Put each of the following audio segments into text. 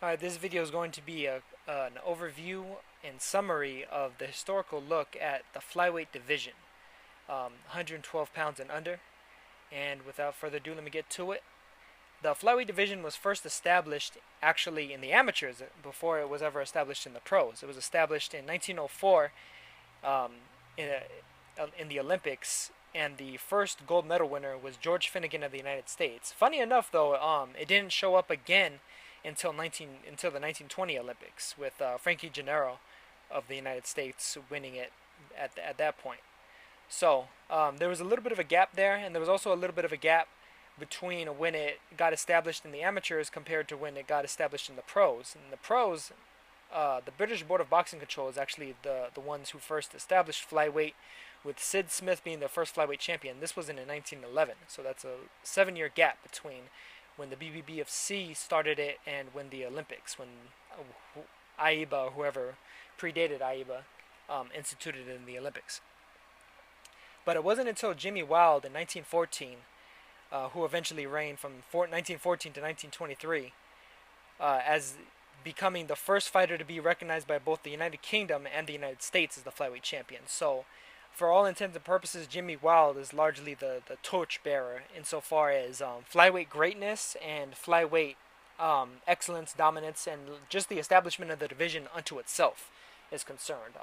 Alright, this video is going to be an overview and summary of the historical look at the flyweight division, 112 pounds and under. And without further ado, let me get to it. The flyweight division was first established actually in the amateurs before it was ever established in the pros. It was established in 1904 um, in the Olympics, and the first gold medal winner was George Finnegan of the United States. Funny enough, though, it didn't show up again until the 1920 Olympics, with Frankie Gennaro of the United States winning it at that point. So there was a little bit of a gap there, and there was also a little bit of a gap between when it got established in the amateurs compared to when it got established in the pros. In the pros, the British Board of Boxing Control is actually the ones who first established flyweight, with Sid Smith being the first flyweight champion. This was in 1911, so that's a 7-year gap between when the BBBFC started it and when the Olympics, when AIBA, whoever predated AIBA, instituted it in the Olympics. But it wasn't until Jimmy Wilde in 1914, who eventually reigned from 1914 to 1923, as becoming the first fighter to be recognized by both the United Kingdom and the United States as the flyweight champion. So, for all intents and purposes, Jimmy Wilde is largely the torchbearer insofar as flyweight greatness and flyweight excellence, dominance, and just the establishment of the division unto itself is concerned.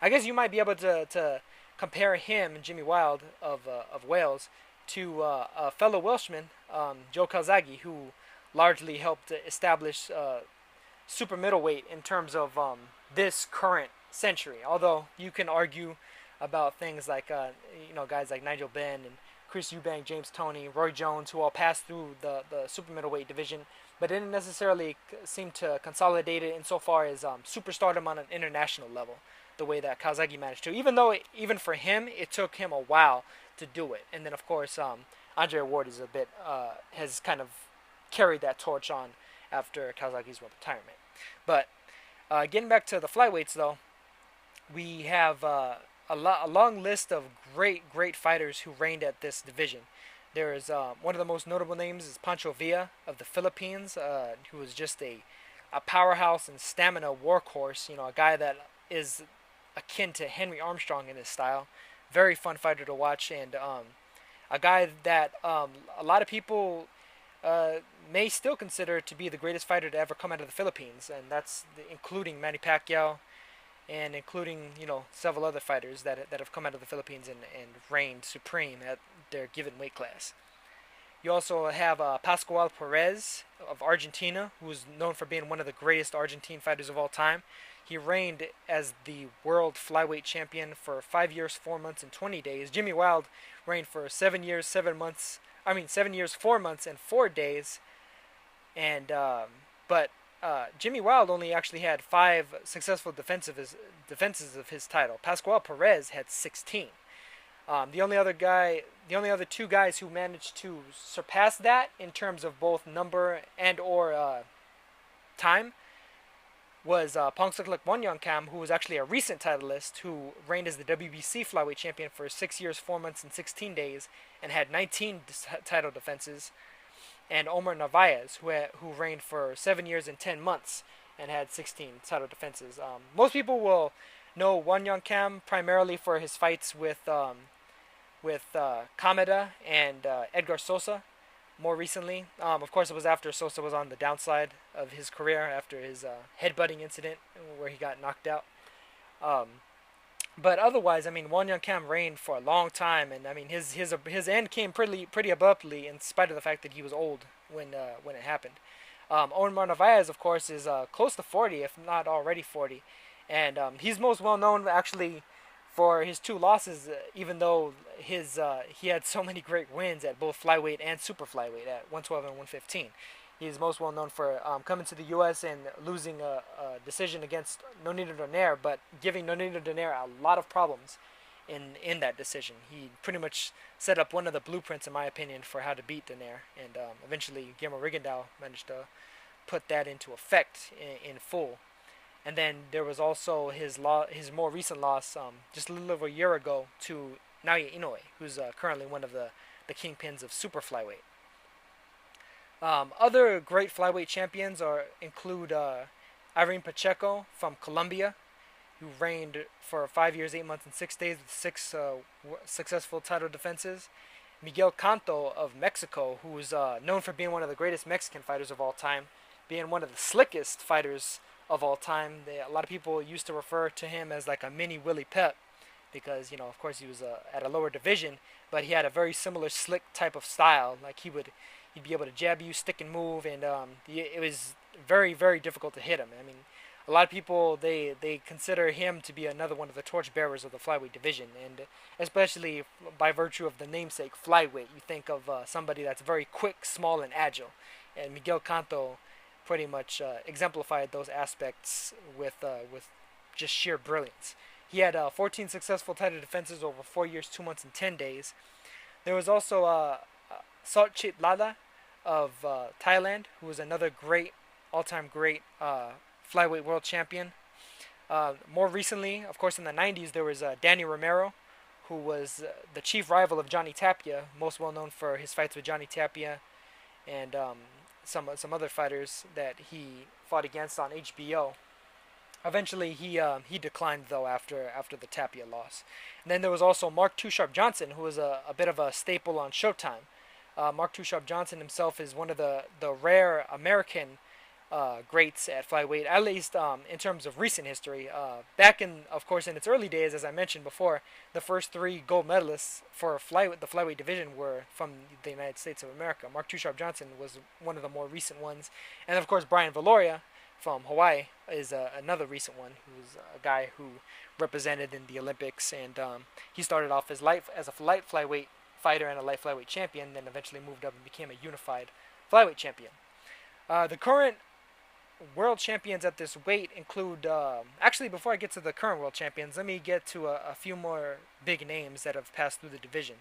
I guess you might be able to compare him, Jimmy Wilde of Wales, to a fellow Welshman, Joe Calzaghe, who largely helped establish super middleweight in terms of this current century. Although you can argue about things like guys like Nigel Benn and Chris Eubank, James Toney, Roy Jones, who all passed through the super middleweight division, but didn't necessarily seem to consolidate it insofar as superstardom on an international level, the way that Calzaghe managed to. Even though even for him, it took him a while to do it. And then of course, Andre Ward is has kind of carried that torch on after Calzaghe's retirement. But getting back to the flyweights, though, we have a long list of great fighters who reigned at this division. There is one of the most notable names is Pancho Villa of the Philippines, who was just a powerhouse and stamina workhorse. A guy that is akin to Henry Armstrong in his style. Very fun fighter to watch, and a guy that a lot of people may still consider to be the greatest fighter to ever come out of the Philippines, and that's including Manny Pacquiao, and including several other fighters that have come out of the Philippines and reigned supreme at their given weight class. You also have Pascual Perez of Argentina, who's known for being one of the greatest Argentine fighters of all time. He reigned as the world flyweight champion for 5 years, 4 months, and 20 days. Jimmy Wilde reigned for 7 years, 7 months. 7 years, 4 months, and 4 days. And but Jimmy Wilde only actually had 5 successful defenses of his title. Pascual Perez had 16. The only other 2 guys who managed to surpass that in terms of both number and or time was Pongsaklek Wonjongkam, who was actually a recent titleist, who reigned as the WBC flyweight champion for 6 years, 4 months, and 16 days, and had 19 title defenses, and Omar Narvaez, who reigned for 7 years and 10 months, and had 16 title defenses. Most people will know Wonjongkam primarily for his fights with Kameda and Edgar Sosa. More recently, of course, it was after Sosa was on the downside of his career after his headbutting incident where he got knocked out. But otherwise, Wonjongkam reigned for a long time, and his end came pretty abruptly, in spite of the fact that he was old when it happened. Omar Narvaez, of course, is close to 40, if not already 40, and he's most well known actually for his 2 losses, even though he had so many great wins at both flyweight and super flyweight at 112 and 115. He's most well known for coming to the U.S. and losing a decision against Nonito Donaire, but giving Nonito Donaire a lot of problems in that decision. He pretty much set up one of the blueprints, in my opinion, for how to beat Donaire, and eventually Guillermo Rigondeaux managed to put that into effect in full. And then there was also his more recent loss, just a little over a year ago, to Naoya Inoue, who's currently one of the kingpins of super flyweight. Other great flyweight champions include Irene Pacheco from Colombia, who reigned for 5 years, 8 months, and 6 days with six successful title defenses. Miguel Canto of Mexico, who is known for being one of the greatest Mexican fighters of all time, being one of the slickest fighters of all time. A lot of people used to refer to him as like a mini Willie Pep because, of course, he was at a lower division, but he had a very similar slick type of style. Like he'd be able to jab you, stick and move, and it was very, very difficult to hit him. I mean, a lot of people they consider him to be another one of the torchbearers of the flyweight division, and especially by virtue of the namesake flyweight, you think of somebody that's very quick, small, and agile. And Miguel Canto pretty much exemplified those aspects with just sheer brilliance. He had 14 successful title defenses over 4 years, 2 months, and 10 days. There was also Sot Chitalada of Thailand, who was another great, all-time great flyweight world champion. More recently, of course, in the 90s, there was Danny Romero, who was the chief rival of Johnny Tapia, most well known for his fights with Johnny Tapia and some other fighters that he fought against on HBO. Eventually, he declined though after the Tapia loss. And then there was also Mark Too Sharp Johnson, who was a bit of a staple on Showtime. Mark Too Sharp Johnson himself is one of the rare American greats at flyweight, at least in terms of recent history. Back in, of course, in its early days, as I mentioned before, the first 3 gold medalists for the flyweight division were from the United States of America. Mark Too Sharp Johnson was one of the more recent ones, and of course Brian Valoria from Hawaii is another recent one, who's a guy who represented in the Olympics, and he started off as a light flyweight fighter and a light flyweight champion, then eventually moved up and became a unified flyweight champion. The current world champions at this weight include, actually before I get to the current world champions, let me get to a few more big names that have passed through the division.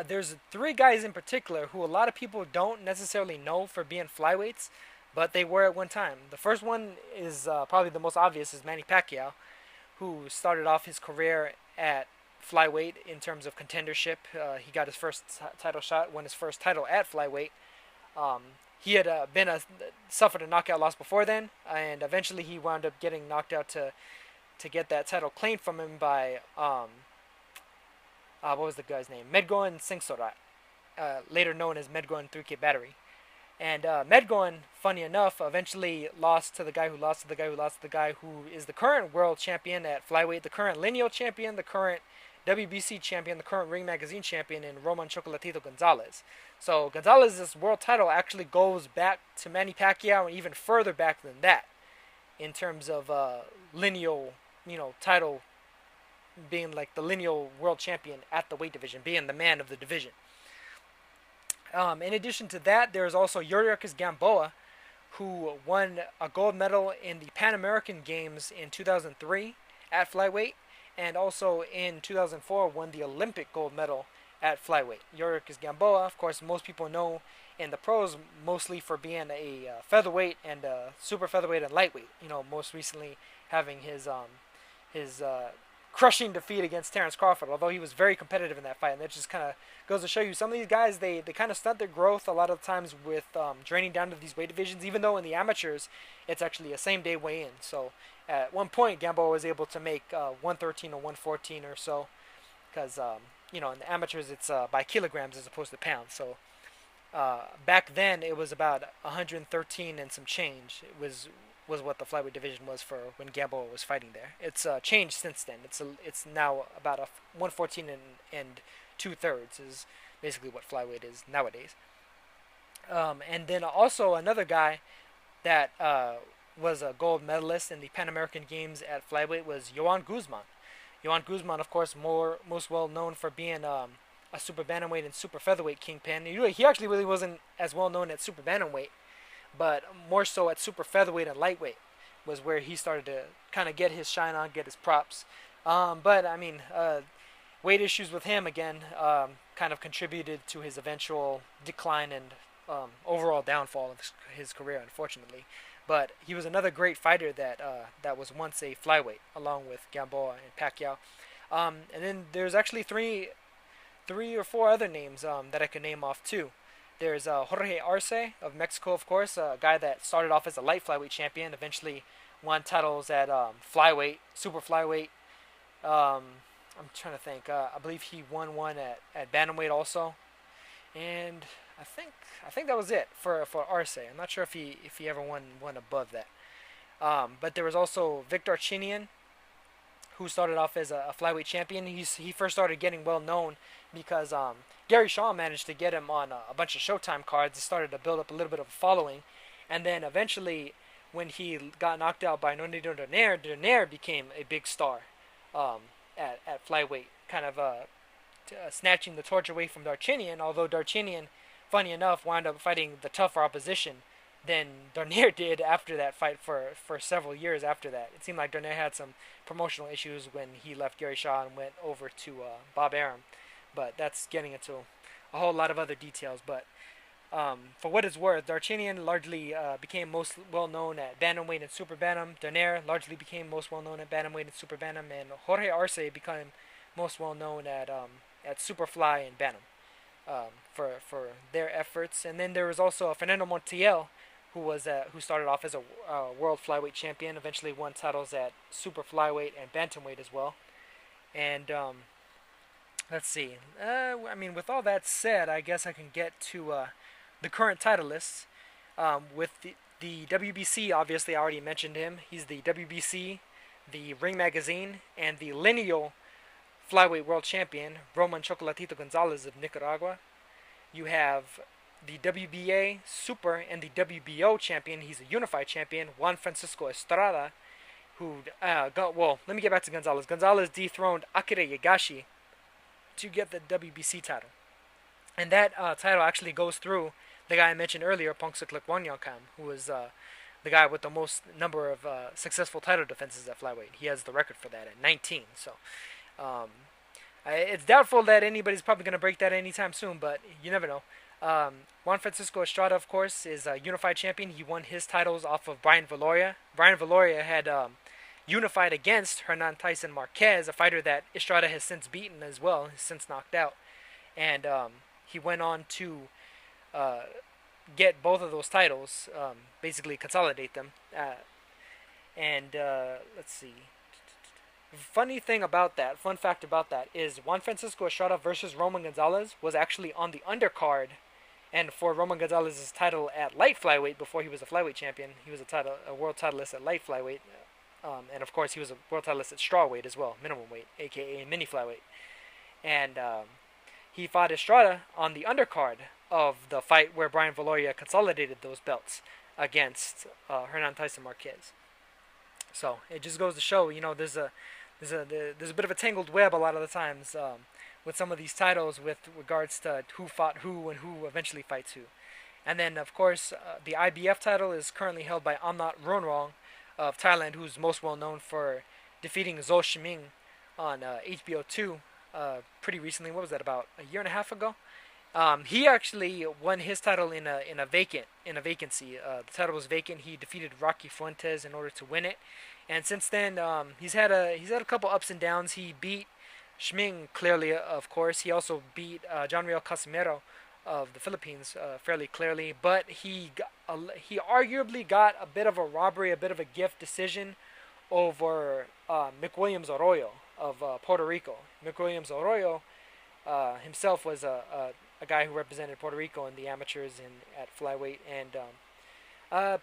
There's 3 guys in particular who a lot of people don't necessarily know for being flyweights, but they were at one time. The first one is probably the most obvious, is Manny Pacquiao, who started off his career at flyweight in terms of contendership. He got his first title shot, won his first title at flyweight. He had suffered a knockout loss before then, and eventually he wound up getting knocked out to get that title claimed from him by what was the guy's name? Medgoen Singsorat, later known as Medgoen 3K Battery. And Medgoen, funny enough, eventually lost to the guy who lost to the guy who lost to the guy who is the current world champion at flyweight, the current lineal champion, the current WBC champion, the current Ring Magazine champion, in Roman Chocolatito Gonzalez. So Gonzalez's world title actually goes back to Manny Pacquiao and even further back than that in terms of lineal, title, being like the lineal world champion at the weight division, being the man of the division. In addition to that, there's also Yuriorkis Gamboa, who won a gold medal in the Pan American Games in 2003 at flyweight, and also in 2004 won the Olympic gold medal at flyweight. Yuriorkis Gamboa, of course, most people know in the pros mostly for being a featherweight and super featherweight and lightweight. Most recently having his crushing defeat against Terrence Crawford, although he was very competitive in that fight. And that just kind of goes to show you some of these guys, they kind of stunt their growth a lot of times with draining down to these weight divisions, even though in the amateurs it's actually a same-day weigh-in. So at one point, Gamboa was able to make 113 or 114 or so, because in the amateurs it's by kilograms as opposed to pounds. So back then it was about 113 and some change. It was what the flyweight division was for when Gamboa was fighting there. It's changed since then. It's now about a 114 and 2/3 is basically what flyweight is nowadays. And then also another guy that was a gold medalist in the Pan American Games at flyweight was Joan Guzman. Joan Guzman, of course, most well known for being a super bantamweight and super featherweight kingpin. He actually really wasn't as well known at super bantamweight, but more so at super featherweight and lightweight was where he started to kind of get his shine on, get his props. But I mean, weight issues with him again kind of contributed to his eventual decline and overall downfall of his career, unfortunately. But he was another great fighter that was once a flyweight, along with Gamboa and Pacquiao. And then there's actually three or four other names that I could name off too. There's Jorge Arce of Mexico, of course, a guy that started off as a light flyweight champion, eventually won titles at flyweight, super flyweight. Um, I'm trying to think. I believe he won one at bantamweight also, and I think that was it for Arce. I'm not sure if he ever won one above that. But there was also Victor Chinian, who started off as a flyweight champion. He first started getting well known because Gary Shaw managed to get him on a bunch of Showtime cards. He started to build up a little bit of a following, and then eventually, when he got knocked out by Nonito Donaire became a big star at flyweight, kind of snatching the torch away from Darchinian. Although Darchinian, funny enough, wound up fighting the tougher opposition than Donaire did after that fight for several years after that. It seemed like Donaire had some promotional issues when he left Gary Shaw and went over to Bob Arum. But that's getting into a whole lot of other details. But for what it's worth, Darchinian largely became most well known at bantamweight and super bantam. Donaire largely became most well known at bantamweight and super bantam, and Jorge Arce became most well known at superfly and bantam for their efforts. And then there was also Fernando Montiel, who started off as a world flyweight champion, eventually won titles at super flyweight and bantamweight as well. And let's see. I mean, with all that said, I guess I can get to the current title lists. With the WBC, obviously, I already mentioned him. He's the WBC, the Ring Magazine, and the lineal flyweight world champion, Roman Chocolatito Gonzalez of Nicaragua. You have the WBA Super and the WBO champion. He's a unified champion, Juan Francisco Estrada, who let me get back to Gonzalez. Gonzalez dethroned Akira Yagashi to get the WBC title. And that title actually goes through the guy I mentioned earlier, Pongsaklek Wonjongkam, who was the guy with the most number of successful title defenses at flyweight. He has the record for that at 19. So it's doubtful that anybody's probably going to break that anytime soon, but you never know. Juan Francisco Estrada, of course, is a unified champion. He won his titles off of Brian Valoria. Brian Valoria had unified against Hernan Tyson Marquez, a fighter that Estrada has since beaten as well, has since knocked out. And he went on to get both of those titles, basically consolidate them. Let's see. Fun fact about that is Juan Francisco Estrada versus Roman Gonzalez was actually on the undercard, and for Roman Gonzalez's title at light flyweight before he was a flyweight champion. He was a world titleist at light flyweight, and of course he was a world titleist at strawweight as well, minimum weight, aka mini flyweight. And he fought Estrada on the undercard of the fight where Brian Valoria consolidated those belts against Hernan Tyson Marquez. So it just goes to show, there's a bit of a tangled web a lot of the times with some of these titles with regards to who fought who and who eventually fights who. And then, of course, the IBF title is currently held by Amnat Ronrong of Thailand, who's most well known for defeating Zhou Shiming on HBO 2 pretty recently. What was that, about a year and a half ago? He actually won his title in a vacancy. The title was vacant. He defeated Rocky Fuentes in order to win it, and since then he's had a couple ups and downs. He beat Shming clearly, of course. He also beat John Riel Casimero of the Philippines fairly clearly, but he arguably got a bit of a robbery, a bit of a gift decision over McWilliams Arroyo of Puerto Rico. McWilliams Arroyo himself was a guy who represented Puerto Rico in the amateurs at flyweight, and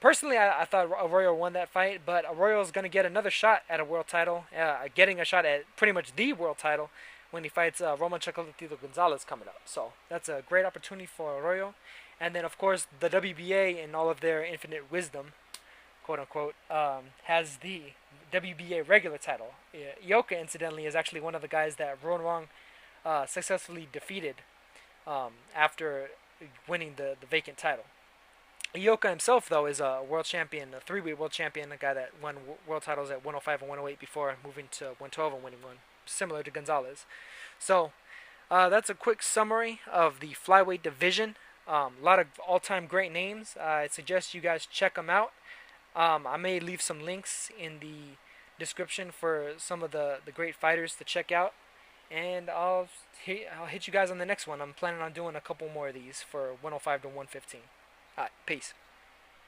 personally I thought Arroyo won that fight, but Arroyo's going to get another shot at a world title, getting a shot at pretty much the world title when he fights Roman Chocolatito Gonzalez coming up. So that's a great opportunity for Arroyo. And then, of course, the WBA, in all of their infinite wisdom, quote unquote, has the WBA regular title. Ioka, incidentally, is actually one of the guys that Ronrong successfully defeated after winning the vacant title. Ioka himself, though, is a world champion, a three-weight world champion, a guy that won world titles at 105 and 108 before moving to 112 and winning one, similar to Gonzalez. So that's a quick summary of the flyweight division. A lot of all-time great names. I suggest you guys check them out. I may leave some links in the description for some of the great fighters to check out. And I'll hit you guys on the next one. I'm planning on doing a couple more of these for 105 to 115. All right, peace.